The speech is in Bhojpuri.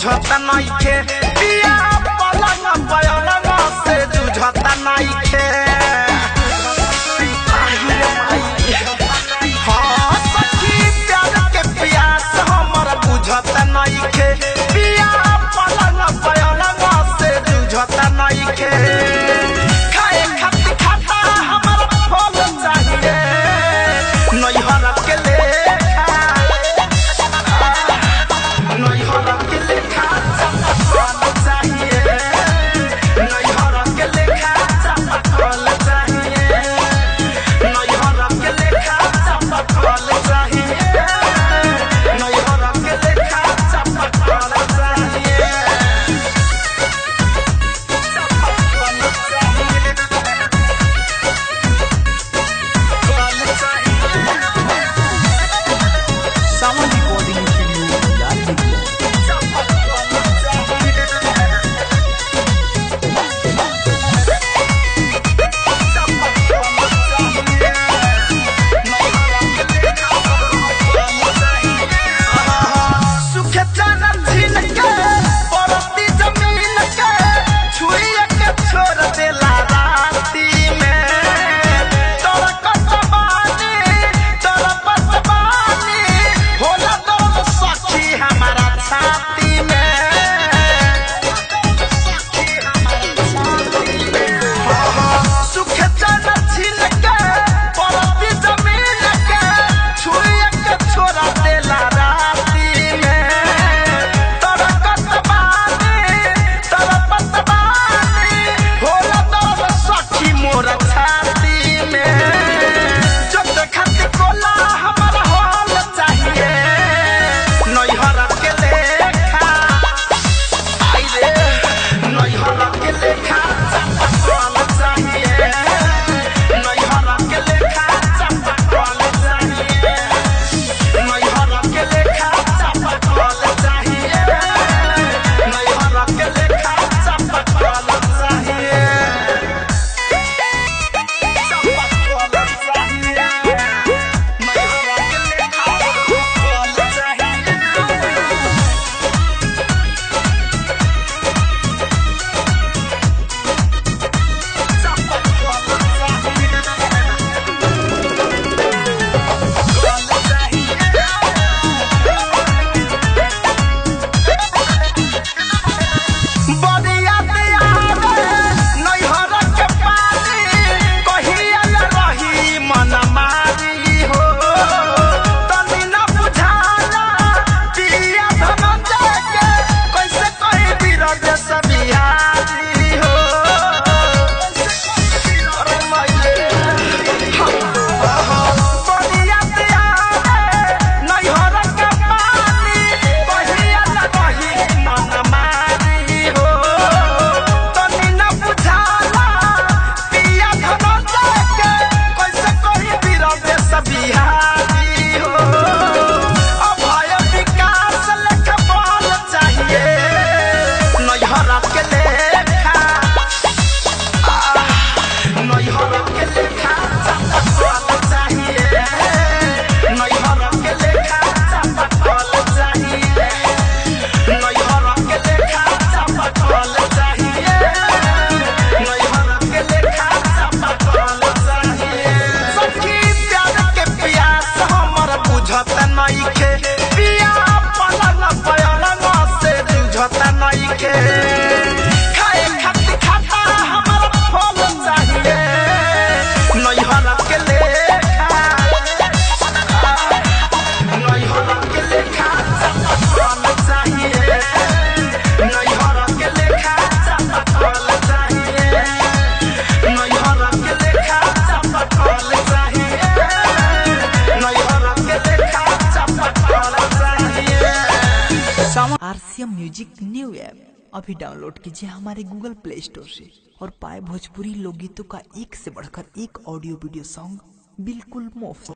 बुझता नइखे पिया पलंग पलंग से जुझता नइखे। हाँ सखी प्यार के प्यास हमर बुझता नइखे पिया पलंग पलंग से जुझता नइखे। खाए खातिर खाता हमर फल चाहिए नैहर के लेखा नैहर के लेखा फल चाहिए नैहर के लेखा फल चाहिए नैहर के लेखा फल चाहिए नैहर के लेखा फल चाहिए। Sound recording studio याद सुखे चनन झील के परती जमीन के छुइए के छोड़ देला राती में तोरा कसबानी तोरा बसबानी होला दर्द सखी हमारा छाती में। सुखे चनन झील के परती जमीन के छुइए के छोड़ देला राती में तोरा कसबानी तोरा बसबानी होला दर्द सखी मोर छाती में। जो देखत कोला हमर होल चाहिए नैहर के लेखा आई रे नैहर के लेखा फल चाहिए नैहर के लेखा फल चाहिए नैहर के लेखा फल चाहिए नैहर के लेखा फल चाहिए। बरिया दियारे नैहर के पानी कहियल रही मन मारी हो तनी न बुझाला पिया धनंजय के कैसे कही बिरज से बिहारी हो। अरे माये बरिया दियारे नैहर के पानी कहियल रही मन मारी हो तनी न बुझाला पिया धनंजय के कैसे कही बिरज से बिहारी हो। अभय विकास लेख बल चाहिए नैहर के लेखा नैहर के लेखा फल चाहिए नैहर के लेखा फल चाहिए नैहर के लेखा फल चाहिए नैहर के लेखा फल चाहिए। सखी प्यार के प्यास हमर बुझत नइखे पिया पलंग पलंग से जुझत नइखे। खाए खातिर खाता हमर फल चाहिए नैहर के लेखा नैहर के लेखा फल चाहिए नैहर के लेखा फल चाहिए नैहर के लेखा फल चाहिए नैहर के लेखा फल चाहिए। Sound RCM music new app अभी डाउनलोड कीजिए हमारे गूगल प्ले स्टोर से और पाए भोजपुरी लोकगीतों का एक से बढ़कर एक ऑडियो वीडियो सॉन्ग बिल्कुल मुफ्त।